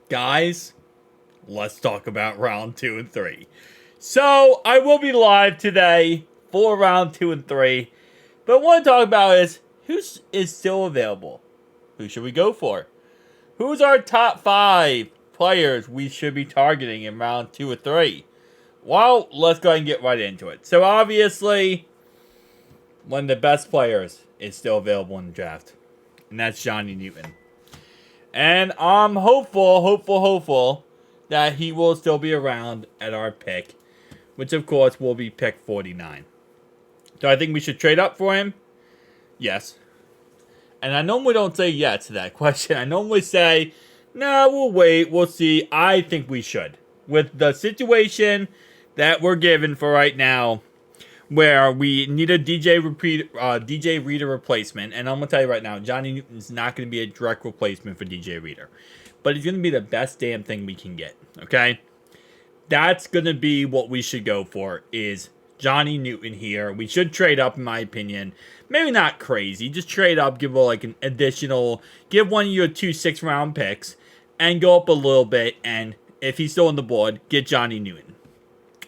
Guys, let's talk about round 2 and 3. So, I will be live today for round 2 and 3. But what I want to talk about is who is still available. Who should we go for? Who's our top 5 players we should be targeting in round 2 or 3? Well, let's go ahead and get right into it. So, obviously, one of the best players is still available in the draft. And that's Johnny Newton. And I'm hopeful that he will still be around at our pick, which of course will be pick 49. Do I think we should trade up for him? Yes. And I normally don't say yes to that question. I normally say, no, we'll wait, we'll see. I think we should. With the situation that we're given for right now, where we need a DJ Reader replacement. And I'm going to tell you right now, Johnny Newton's not going to be a direct replacement for DJ Reader. But he's going to be the best damn thing we can get, okay? That's going to be what we should go for, is Johnny Newton here. We should trade up, in my opinion. Maybe not crazy. Just trade up, give like an additional, give one of your 2 6-round picks, and go up a little bit. And if he's still on the board, get Johnny Newton.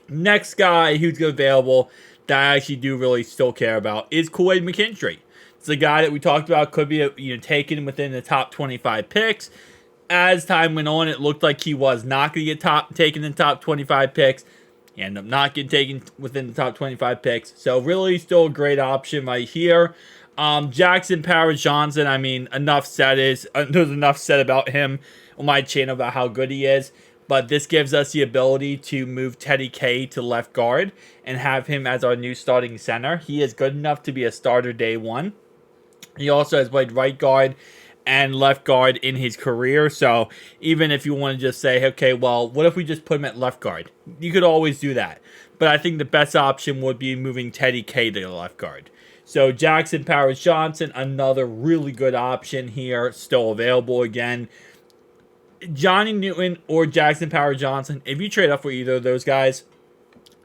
Next guy who's available that I actually do really still care about is Kool-Aid McKinstry. It's a guy that we talked about could be taken within the top 25 picks. As time went on, it looked like he was not going to get taken in the top 25 picks. He ended up not getting taken within the top 25 picks. So really still a great option right here. Jackson Powers Johnson, I mean, there's enough said about him on my channel about how good he is. But this gives us the ability to move Teddy K to left guard and have him as our new starting center. He is good enough to be a starter day one. He also has played right guard and left guard in his career. So even if you want to just say, okay, well, what if we just put him at left guard? You could always do that. But I think the best option would be moving Teddy K to the left guard. So Jackson Powers Johnson, another really good option here, still available again. Johnny Newton or Jackson Powers Johnson, if you trade up for either of those guys,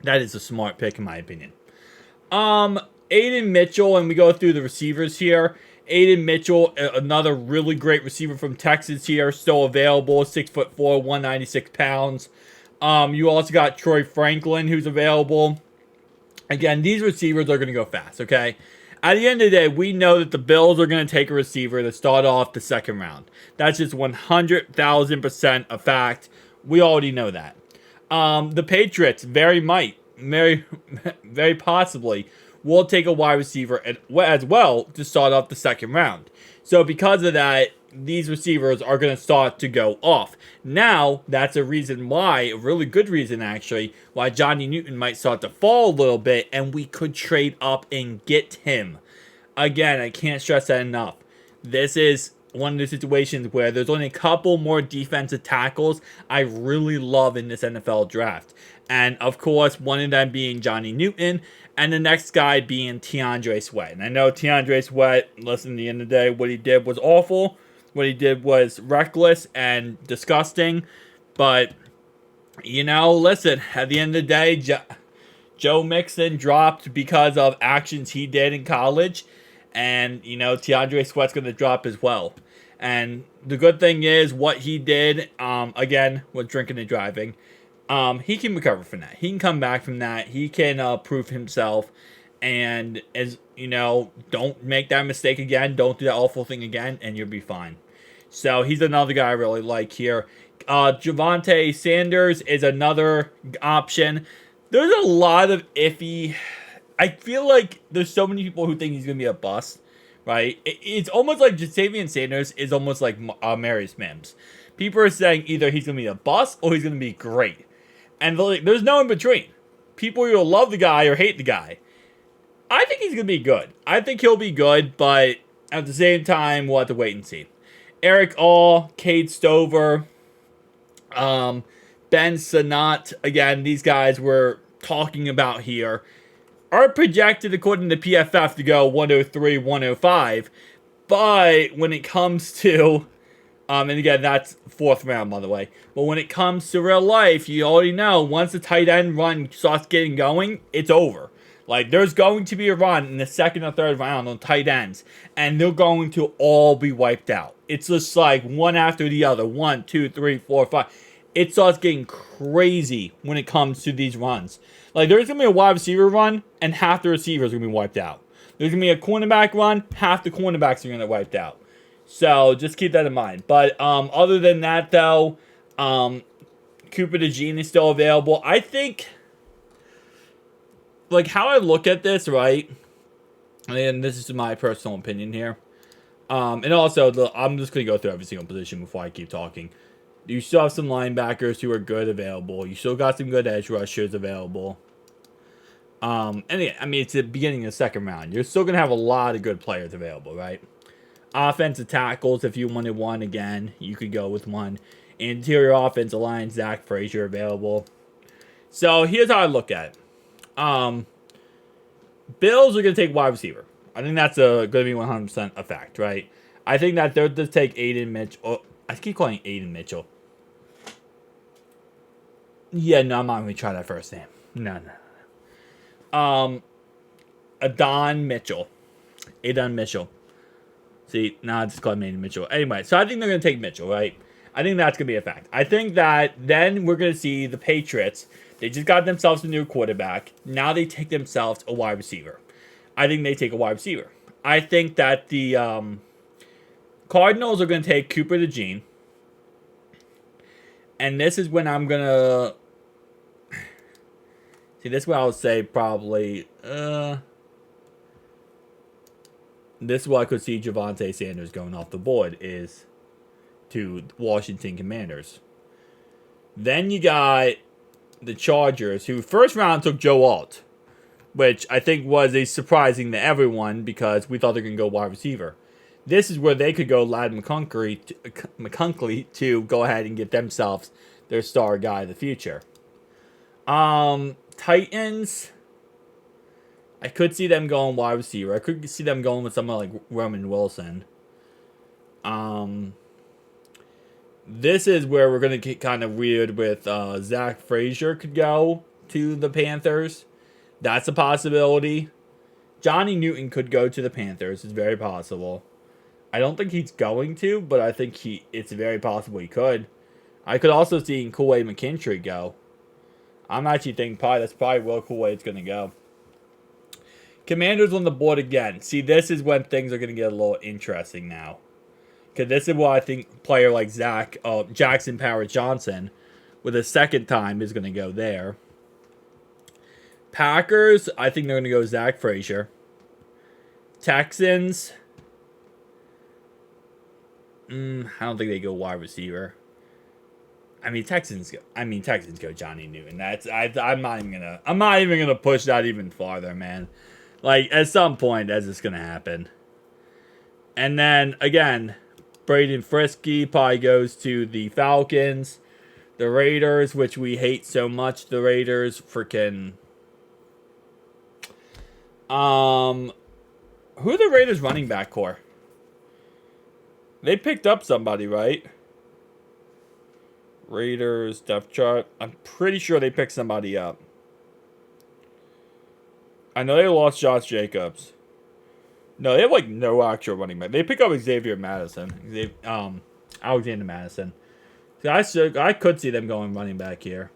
that is a smart pick in my opinion. Aiden Mitchell, and we go through the receivers here. Aiden Mitchell, another really great receiver from Texas here, still available, 6'4", 196 pounds. You also got Troy Franklin, who's available. Again, these receivers are going to go fast, okay? At the end of the day, we know that the Bills are going to take a receiver to start off the second round. That's just 100,000% a fact. We already know that. The Patriots very possibly will take a wide receiver as well to start off the second round. So because of that, these receivers are going to start to go off. Now, that's a reason why, a really good reason actually, why Johnny Newton might start to fall a little bit, and we could trade up and get him. Again, I can't stress that enough. This is one of the situations where there's only a couple more defensive tackles I really love in this NFL draft. And of course, one of them being Johnny Newton, and the next guy being TeAndre Sweat. And I know TeAndre Sweat, listen, at the end of the day, what he did was awful. What he did was reckless and disgusting. But, listen, at the end of the day, Joe Mixon dropped because of actions he did in college. And, TeAndre Sweat's going to drop as well. And the good thing is what he did, again, was drinking and driving. He can recover from that. He can come back from that. He can prove himself. And, don't make that mistake again. Don't do that awful thing again, and you'll be fine. So he's another guy I really like here. Javonte Sanders is another option. There's a lot of iffy. I feel like there's so many people who think he's going to be a bust, right? It's almost like Jasavian Sanders is almost like Marius Mims. People are saying either he's going to be a bust or he's going to be great. And there's no in between. People either love the guy or hate the guy. I think he's going to be good. I think he'll be good, but at the same time, we'll have to wait and see. Eric All, Cade Stover, Ben Sinnott, again, these guys we're talking about here are projected, according to PFF, to go 103, 105. But when it comes to, and again, that's 4th round, by the way. But when it comes to real life, you already know, once the tight end run starts getting going, it's over. Like, there's going to be a run in the second or third round on tight ends, and they're going to all be wiped out. It's just like one after the other. 1, 2, 3, 4, 5. It starts getting crazy when it comes to these runs. Like, there's going to be a wide receiver run, and half the receivers are going to be wiped out. There's going to be a cornerback run, half the cornerbacks are going to get wiped out. So, just keep that in mind. But, other than that, though, Cooper DeJean is still available. I think, like, how I look at this, right? And this is my personal opinion here. And also, I'm just going to go through every single position before I keep talking. You still have some linebackers who are good available. You still got some good edge rushers available. And yeah, I mean, it's the beginning of the second round. You're still going to have a lot of good players available, right? Offensive tackles, if you wanted one again, you could go with one. Interior offensive line, Zach Frazier available. So here's how I look at it. Bills are going to take wide receiver. I think that's going to be 100% a fact, right? I think that they'll just take Aiden Mitchell. Oh, I keep calling Aiden Mitchell. Yeah, no, I'm not going to try that first name. No. Adon Mitchell. Adon Mitchell. See, now I just call him Aiden Mitchell. Anyway, so I think they're going to take Mitchell, right? I think that's going to be a fact. I think that then we're going to see the Patriots. They just got themselves a new quarterback. Now they take themselves a wide receiver. I think they take a wide receiver. I think that the Cardinals are going to take Cooper DeJean. And this is when I'm going to... See, this is what I would say probably... This is what I could see Javonte Sanders going off the board is to Washington Commanders. Then you got the Chargers, who first round took Joe Alt, which I think was a surprising to everyone because we thought they were going to go wide receiver. This is where they could go Lad McCunkley to go ahead and get themselves their star guy of the future. Titans, I could see them going wide receiver. I could see them going with someone like Roman Wilson. This is where we're going to get kind of weird with Zach Frazier could go to the Panthers. That's a possibility. Johnny Newton could go to the Panthers. It's very possible. I don't think he's going to, but I think it's very possible he could. I could also see Kool-Aid McKinstry go. I'm actually thinking that's probably where Kool-Aid's going to go. Commanders on the board again. See, this is when things are going to get a little interesting now. Because this is what I think player like Jackson Powers Johnson, with a second time, is going to go there. Packers, I think they're going to go Zach Frazier. Texans, I don't think they go wide receiver. Texans go Johnny Newton. I'm not even gonna push that even farther, man. Like, at some point, that's just gonna happen. And then again, Braden Frisky probably goes to the Falcons. The Raiders, which we hate so much, the Raiders freaking... Who are the Raiders running back core? They picked up somebody, right? Raiders depth chart. I'm pretty sure they picked somebody up. I know they lost Josh Jacobs. No, they have like no actual running back. They pick up Alexander Madison. So I could see them going running back here.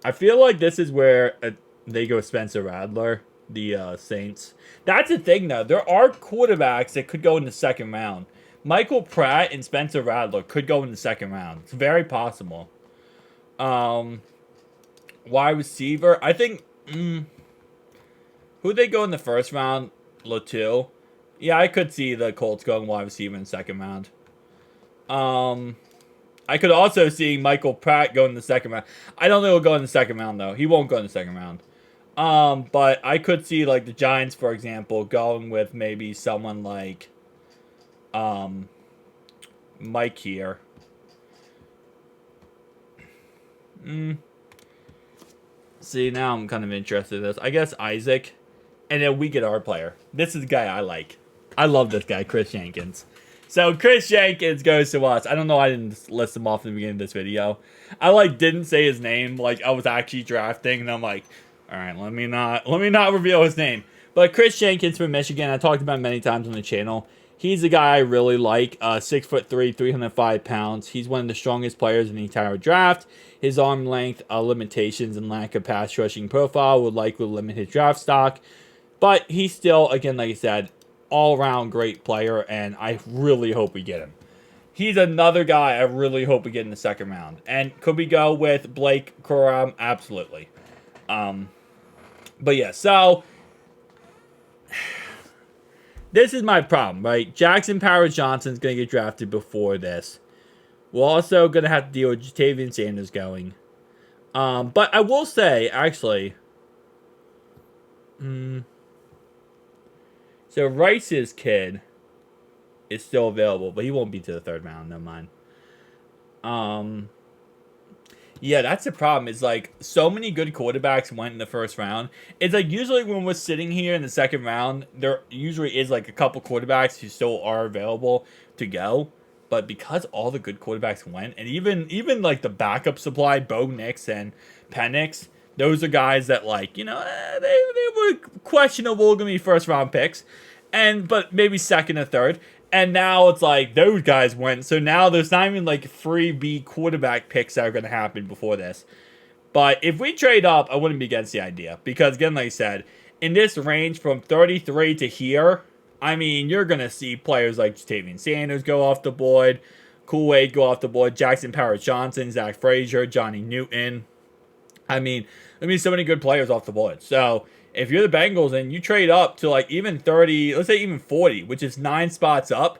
I feel like this is where they go Spencer Rattler, the Saints. That's the thing, though. There are quarterbacks that could go in the second round. Michael Pratt and Spencer Rattler could go in the second round. It's very possible. Wide receiver, I think... who'd they go in the first round? Latil. Yeah, I could see the Colts going wide receiver in the second round. I could also see Michael Pratt go in the second round. I don't think he'll go in the second round, though. He won't go in the second round. But I could see, like, the Giants, for example, going with maybe someone like Mike here. See, now I'm kind of interested in this. I guess Isaac. And then we get our player. This is the guy I like. I love this guy, Chris Jenkins. So Chris Jenkins goes to us. I don't know. I didn't list him off in the beginning of this video. I didn't say his name. I was actually drafting, and I'm like, All right, let me not reveal his name. But Chris Jenkins from Michigan, I talked about him many times on the channel. He's a guy I really like. 6'3", 305 pounds. He's one of the strongest players in the entire draft. His arm length limitations and lack of pass rushing profile would likely limit his draft stock. But he's still, again, like I said, all-around great player, and I really hope we get him. He's another guy I really hope we get in the second round. And could we go with Blake Corum? Absolutely. But yeah, so this is my problem, right? Jackson Powers-Johnson's going to get drafted before this. We're also going to have to deal with Jatavian Sanders going. But I will say, actually, so Rice's kid is still available, but he won't be to the third round. Never mind. Yeah, that's the problem. It's like so many good quarterbacks went in the first round. It's like usually when we're sitting here in the second round, there usually is like a couple quarterbacks who still are available to go. But because all the good quarterbacks went, and even like the backup supply, Bo Nix and Penix, those are guys that like, you know, they were questionable going to be first round picks, but maybe second or third. And now it's like those guys went. So now there's not even like 3B quarterback picks that are going to happen before this. But if we trade up, I wouldn't be against the idea. Because again, like I said, in this range from 33 to here, I mean, you're going to see players like Jatavian Sanders go off the board, Kool-Aid go off the board, Jackson Powers-Johnson, Zach Frazier, Johnny Newton. I mean, so many good players off the board. So if you're the Bengals and you trade up to like even 30, let's say even 40, which is 9 spots up,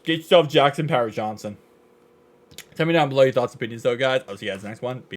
get yourself Jackson Powers-Johnson. Tell me down below your thoughts and opinions though, guys. I'll see you guys in the next one.